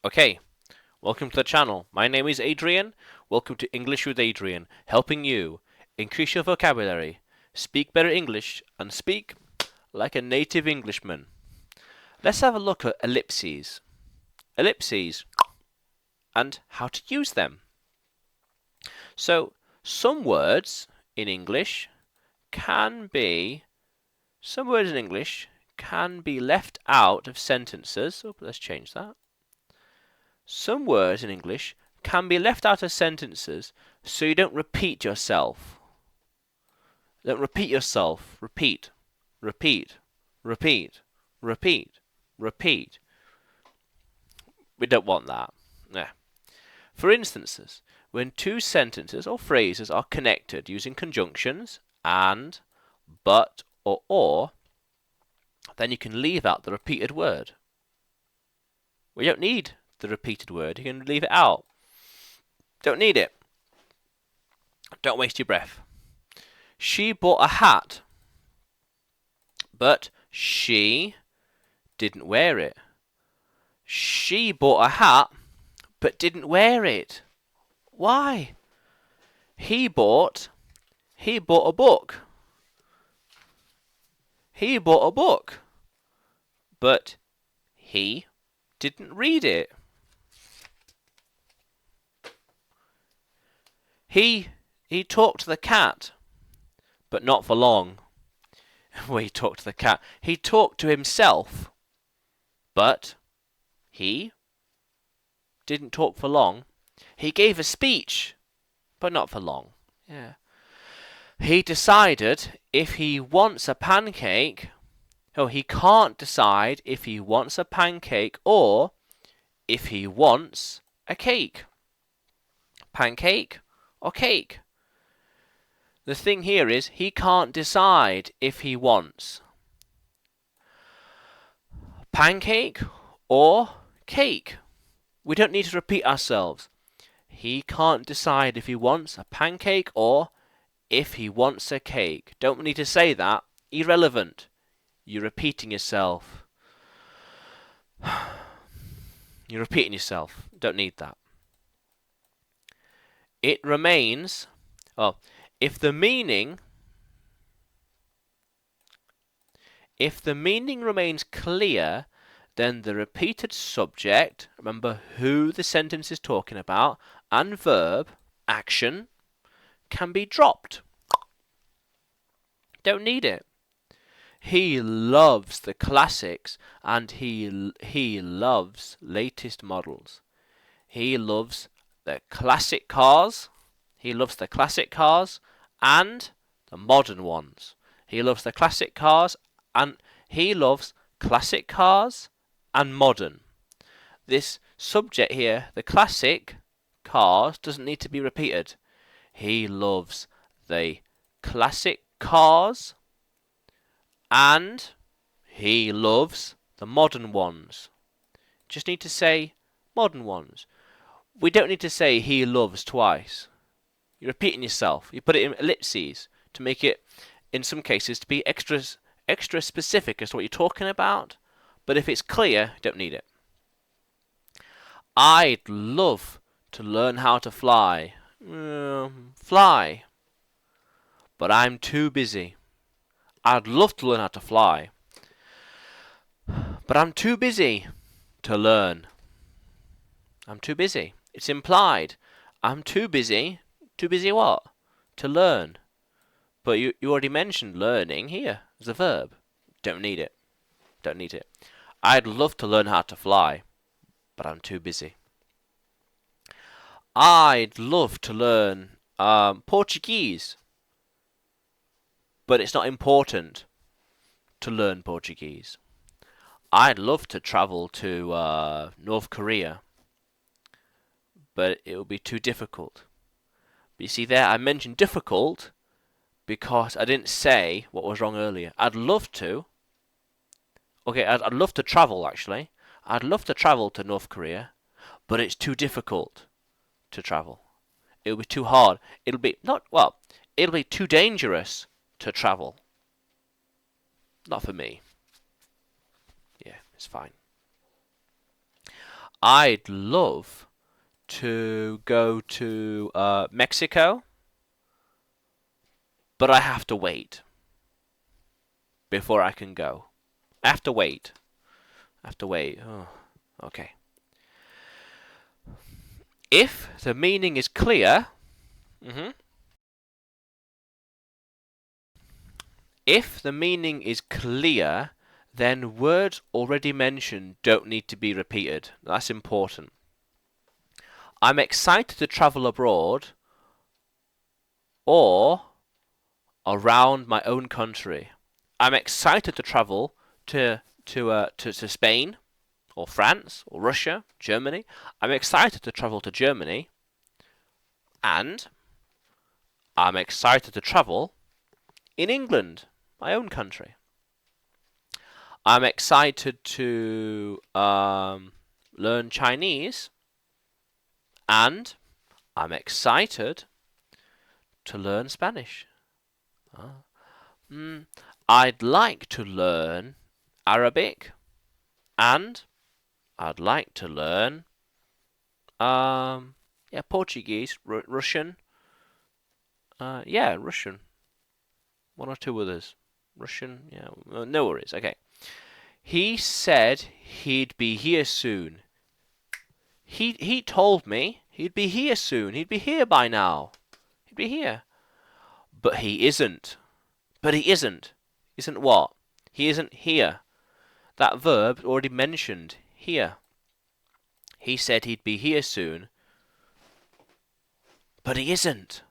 Okay, welcome to the channel. My name is Adrian. Welcome to English with Adrian, helping you increase your vocabulary, speak better English, and speak like a native Englishman. Let's have a look at ellipses. Ellipses and how to use them. So, some words in English can be left out of sentences. Oh, let's change that. Some words in English can be left out of sentences so you don't repeat yourself. Don't repeat yourself. Repeat, repeat, repeat, repeat, repeat. We don't want that. Nah. For instances, when two sentences or phrases are connected using conjunctions and, but, or, then you can leave out the repeated word. We don't need the repeated word. You can leave it out. Don't need it. Don't waste your breath. She bought a hat, but she didn't wear it. She bought a hat, but didn't wear it. Why? He bought a book. He bought a book, but he didn't read it. He talked to the cat, but not for long. Well, he talked to the cat. He talked to himself, but he didn't talk for long. He gave a speech, but not for long. Yeah. He decided if he wants a pancake. Oh, he can't decide if he wants a pancake or if he wants a cake. Pancake or cake? The thing here is he can't decide if he wants pancake or cake. We don't need to repeat ourselves. He can't decide if he wants a pancake or if he wants a cake. Don't need to say that. Irrelevant. You're repeating yourself. You're repeating yourself. Don't need that. It remains. Oh, if the meaning remains clear, then the repeated subject, remember who the sentence is talking about, and verb, action, can be dropped. Don't need it. He loves the classics and he loves latest models. He loves the classic cars. He loves the classic cars and the modern ones. He loves the classic cars and he loves classic cars and modern. This subject here, the classic cars, doesn't need to be repeated. He loves the classic cars and he loves the modern ones. Just need to say modern ones. We don't need to say he loves twice. You're repeating yourself. You put it in ellipses to make it, in some cases, to be extra specific as to what you're talking about. But if it's clear, you don't need it. I'd love to learn how to fly. Fly. But I'm too busy. I'd love to learn how to fly. But I'm too busy to learn. I'm too busy. It's implied. I'm too busy. Too busy what? To learn. But you already mentioned learning here as a verb. Don't need it. Don't need it. I'd love to learn how to fly, but I'm too busy. I'd love to learn Portuguese, but it's not important to learn Portuguese. I'd love to travel to North Korea, but it will be too difficult. But you see there, I mentioned difficult because I didn't say what was wrong earlier. I'd love to. Okay, I'd love to travel, actually. I'd love to travel to North Korea, but it's too difficult to travel. It'll be too hard. It'll be too dangerous to travel. Not for me. Yeah, it's fine. I'd love to go to Mexico, but I have to wait before I can go. I have to wait. I have to wait. Oh, okay. If the meaning is clear, if the meaning is clear, then words already mentioned don't need to be repeated. That's important. I'm excited to travel abroad or around my own country. I'm excited to travel to Spain or France or Russia, Germany. I'm excited to travel to Germany, and I'm excited to travel in England, my own country. I'm excited to learn Chinese, and I'm excited to learn Spanish. I'd like to learn Arabic, and I'd like to learn Portuguese, Russian. Russian. One or two others. Russian, yeah, no worries. Okay. He said he'd be here soon. He told me he'd be here soon. He'd be here by now. He'd be here. But he isn't. But he isn't. Isn't what? He isn't here. That verb already mentioned here. He said he'd be here soon. But he isn't.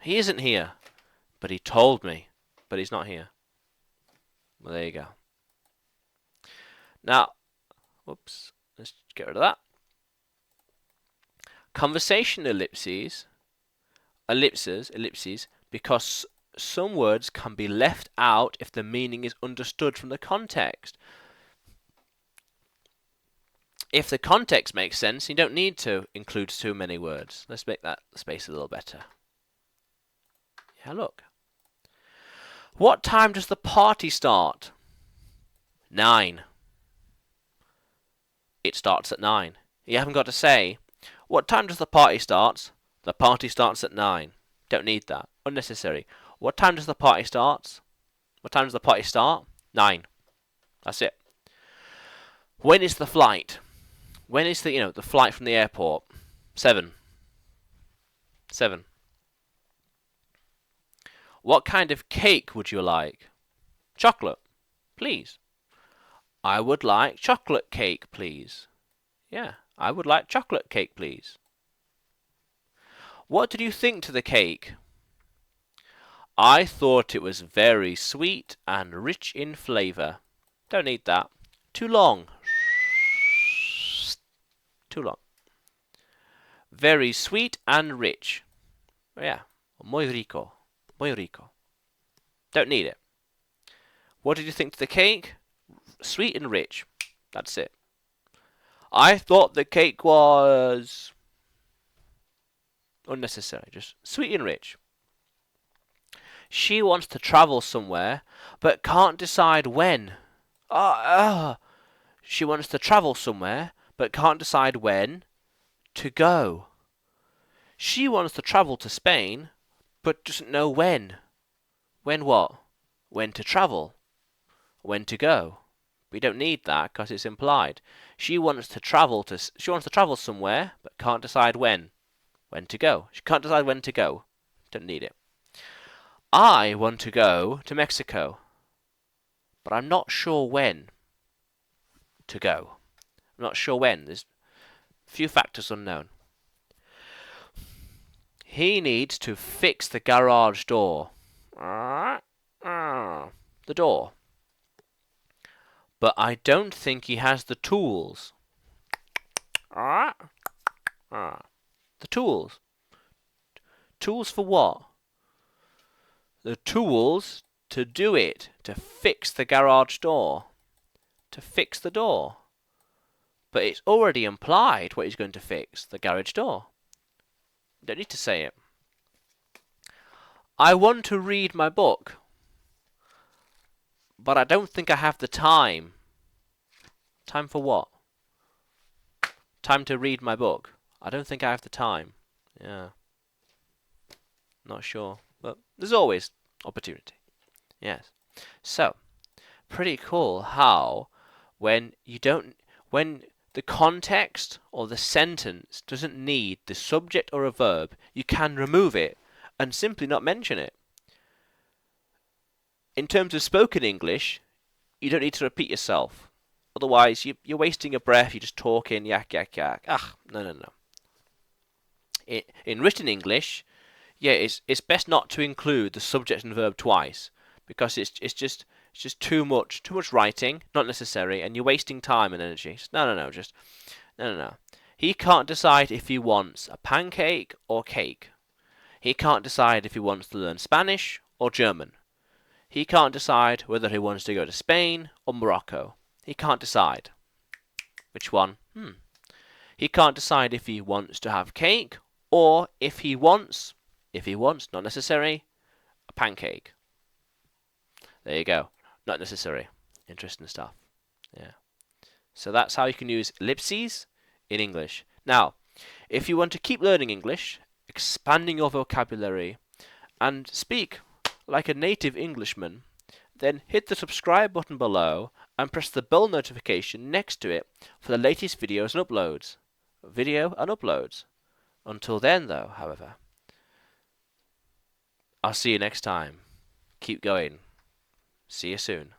He isn't here. But he told me. But he's not here. Well, there you go. Now, whoops, let's get rid of that. Conversation ellipses, because some words can be left out if the meaning is understood from the context. If the context makes sense, you don't need to include too many words. Let's make that space a little better. Yeah, look. What time does the party start? 9. It starts at 9. You haven't got to say, what time does the party start? The party starts at 9. Don't need that. Unnecessary. What time does the party start? What time does the party start? 9. That's it. When is the flight? When is the flight from the airport? 7. 7. What kind of cake would you like? Chocolate, please. I would like chocolate cake, please. Yeah, I would like chocolate cake, please. What did you think to the cake? I thought it was very sweet and rich in flavour. Don't need that. Too long. Too long. Very sweet and rich. Yeah, muy rico. Muy rico. Don't need it. What did you think to the cake? Sweet and rich. That's it. I thought the cake was unnecessary. Just sweet and rich. She wants to travel somewhere, but can't decide when. She wants to travel somewhere, but can't decide when to go. She wants to travel to Spain, but doesn't know when. When what? When to travel. When to go. We don't need that because it's implied. She wants to travel somewhere, but can't decide when. When to go. She can't decide when to go. Don't need it. I want to go to Mexico, but I'm not sure when to go. I'm not sure when. There's a few factors unknown. He needs to fix the garage door. The door. But I don't think he has the tools. The tools. Tools for what? The tools to do it. To fix the garage door. To fix the door. But it's already implied what he's going to fix. The garage door. Don't need to say it. I want to read my book, but I don't think I have the time. Time for what? Time to read my book. I don't think I have the time. Yeah, not sure. But there's always opportunity. Yes. So, pretty cool how when you don't, when the context or the sentence doesn't need the subject or a verb, you can remove it and simply not mention it. In terms of spoken English, you don't need to repeat yourself. Otherwise, you're wasting your breath, you're just talking, yak, yak, yak. Ah, no, no, no. In written English, yeah, it's best not to include the subject and verb twice because it's just too much writing, not necessary, and you're wasting time and energy. No, no, no, just no, no, no. He can't decide if he wants a pancake or cake. He can't decide if he wants to learn Spanish or German. He can't decide whether he wants to go to Spain or Morocco. He can't decide. Which one? He can't decide if he wants to have cake or if he wants, not necessary, a pancake. There you go. Not necessary. Interesting stuff. Yeah. So that's how you can use ellipses in English. Now, if you want to keep learning English, expanding your vocabulary, and speak like a native Englishman, then hit the subscribe button below and press the bell notification next to it for the latest videos and uploads. Until then, though, however, I'll see you next time. Keep going. See you soon.